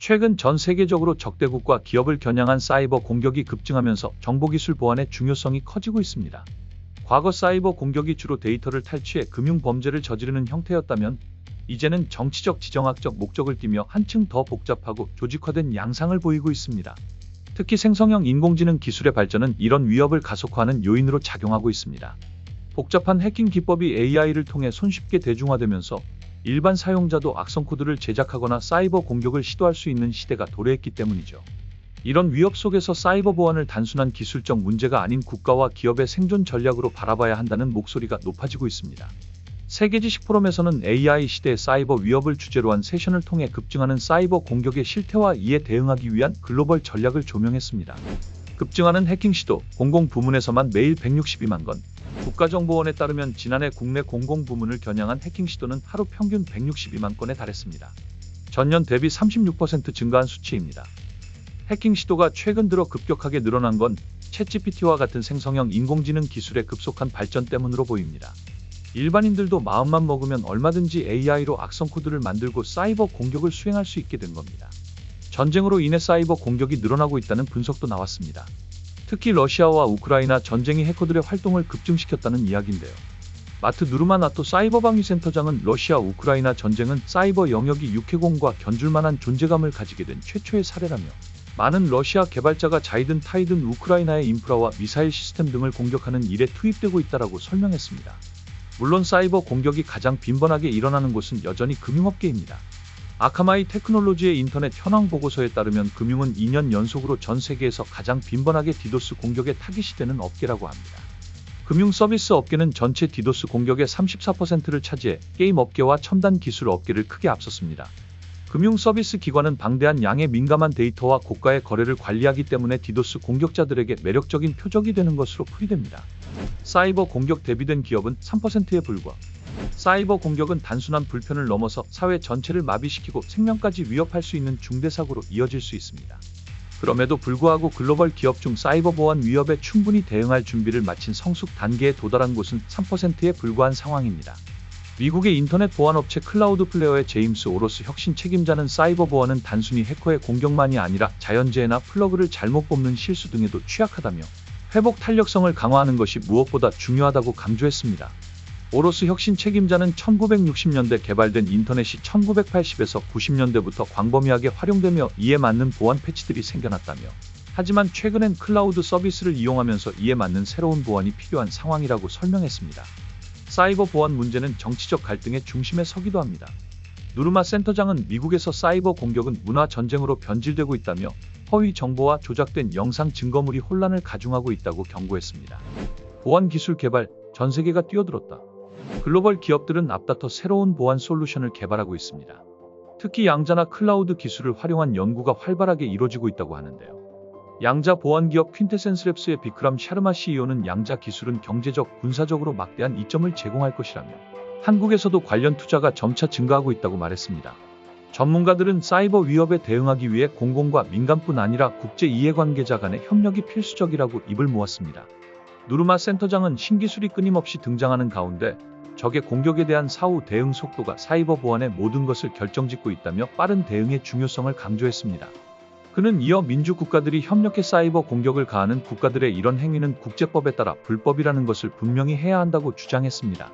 최근 전 세계적으로 적대국과 기업을 겨냥한 사이버 공격이 급증하면서 정보기술 보안의 중요성이 커지고 있습니다. 과거 사이버 공격이 주로 데이터를 탈취해 금융 범죄를 저지르는 형태였다면 이제는 정치적 지정학적 목적을 띠며 한층 더 복잡하고 조직화된 양상을 보이고 있습니다. 특히 생성형 인공지능 기술의 발전은 이런 위협을 가속화하는 요인으로 작용하고 있습니다. 복잡한 해킹 기법이 AI를 통해 손쉽게 대중화되면서 일반 사용자도 악성 코드를 제작하거나 사이버 공격을 시도할 수 있는 시대가 도래했기 때문이죠. 이런 위협 속에서 사이버 보안을 단순한 기술적 문제가 아닌 국가와 기업의 생존 전략으로 바라봐야 한다는 목소리가 높아지고 있습니다. 세계지식 포럼에서는 AI 시대의 사이버 위협을 주제로 한 세션을 통해 급증하는 사이버 공격의 실태와 이에 대응하기 위한 글로벌 전략을 조명했습니다. 급증하는 해킹 시도, 공공부문에서만 매일 162만 건. 국가정보원에 따르면 지난해 국내 공공부문을 겨냥한 해킹 시도는 하루 평균 162만 건에 달했습니다. 전년 대비 36% 증가한 수치입니다. 해킹 시도가 최근 들어 급격하게 늘어난 건 챗GPT와 같은 생성형 인공지능 기술의 급속한 발전 때문으로 보입니다. 일반인들도 마음만 먹으면 얼마든지 AI로 악성 코드를 만들고 사이버 공격을 수행할 수 있게 된 겁니다. 전쟁으로 인해 사이버 공격이 늘어나고 있다는 분석도 나왔습니다. 특히 러시아와 우크라이나 전쟁이 해커들의 활동을 급증시켰다는 이야기인데요. 마트 누르마나토 사이버방위센터장은 러시아 우크라이나 전쟁은 사이버 영역이 육해공과 견줄만한 존재감을 가지게 된 최초의 사례라며 많은 러시아 개발자가 자이든 타이든 우크라이나의 인프라와 미사일 시스템 등을 공격하는 일에 투입되고 있다고 설명했습니다. 물론 사이버 공격이 가장 빈번하게 일어나는 곳은 여전히 금융업계입니다. 아카마이 테크놀로지의 인터넷 현황 보고서에 따르면 금융은 2년 연속으로 전 세계에서 가장 빈번하게 디도스 공격에 타깃이 되는 업계라고 합니다. 금융 서비스 업계는 전체 디도스 공격의 34%를 차지해 게임 업계와 첨단 기술 업계를 크게 앞섰습니다. 금융 서비스 기관은 방대한 양의 민감한 데이터와 고가의 거래를 관리하기 때문에 디도스 공격자들에게 매력적인 표적이 되는 것으로 풀이됩니다. 사이버 공격 대비된 기업은 3%에 불과. 사이버 공격은 단순한 불편을 넘어서 사회 전체를 마비시키고 생명까지 위협할 수 있는 중대 사고로 이어질 수 있습니다. 그럼에도 불구하고 글로벌 기업 중 사이버 보안 위협에 충분히 대응할 준비를 마친 성숙 단계에 도달한 곳은 3%에 불과한 상황입니다. 미국의 인터넷 보안업체 클라우드플레어의 제임스 오로스 혁신 책임자는 사이버 보안은 단순히 해커의 공격만이 아니라 자연재해나 플러그를 잘못 뽑는 실수 등에도 취약하다며 회복 탄력성을 강화하는 것이 무엇보다 중요하다고 강조했습니다. 오로스 혁신 책임자는 1960년대 개발된 인터넷이 1980에서 90년대부터 광범위하게 활용되며 이에 맞는 보안 패치들이 생겨났다며 하지만 최근엔 클라우드 서비스를 이용하면서 이에 맞는 새로운 보안이 필요한 상황이라고 설명했습니다. 사이버 보안 문제는 정치적 갈등의 중심에 서기도 합니다. 누르마 센터장은 미국에서 사이버 공격은 문화 전쟁으로 변질되고 있다며 허위 정보와 조작된 영상 증거물이 혼란을 가중하고 있다고 경고했습니다. 보안 기술 개발, 전 세계가 뛰어들었다. 글로벌 기업들은 앞다퉈 새로운 보안 솔루션을 개발하고 있습니다. 특히 양자나 클라우드 기술을 활용한 연구가 활발하게 이루어지고 있다고 하는데요. 양자 보안 기업 퀸테센스랩스의 비크람 샤르마 CEO는 양자 기술은 경제적, 군사적으로 막대한 이점을 제공할 것이라며 한국에서도 관련 투자가 점차 증가하고 있다고 말했습니다. 전문가들은 사이버 위협에 대응하기 위해 공공과 민간뿐 아니라 국제 이해관계자 간의 협력이 필수적이라고 입을 모았습니다. 누르마 센터장은 신기술이 끊임없이 등장하는 가운데 적의 공격에 대한 사후 대응 속도가 사이버 보안의 모든 것을 결정짓고 있다며 빠른 대응의 중요성을 강조했습니다. 그는 이어 민주 국가들이 협력해 사이버 공격을 가하는 국가들의 이런 행위는 국제법에 따라 불법이라는 것을 분명히 해야 한다고 주장했습니다.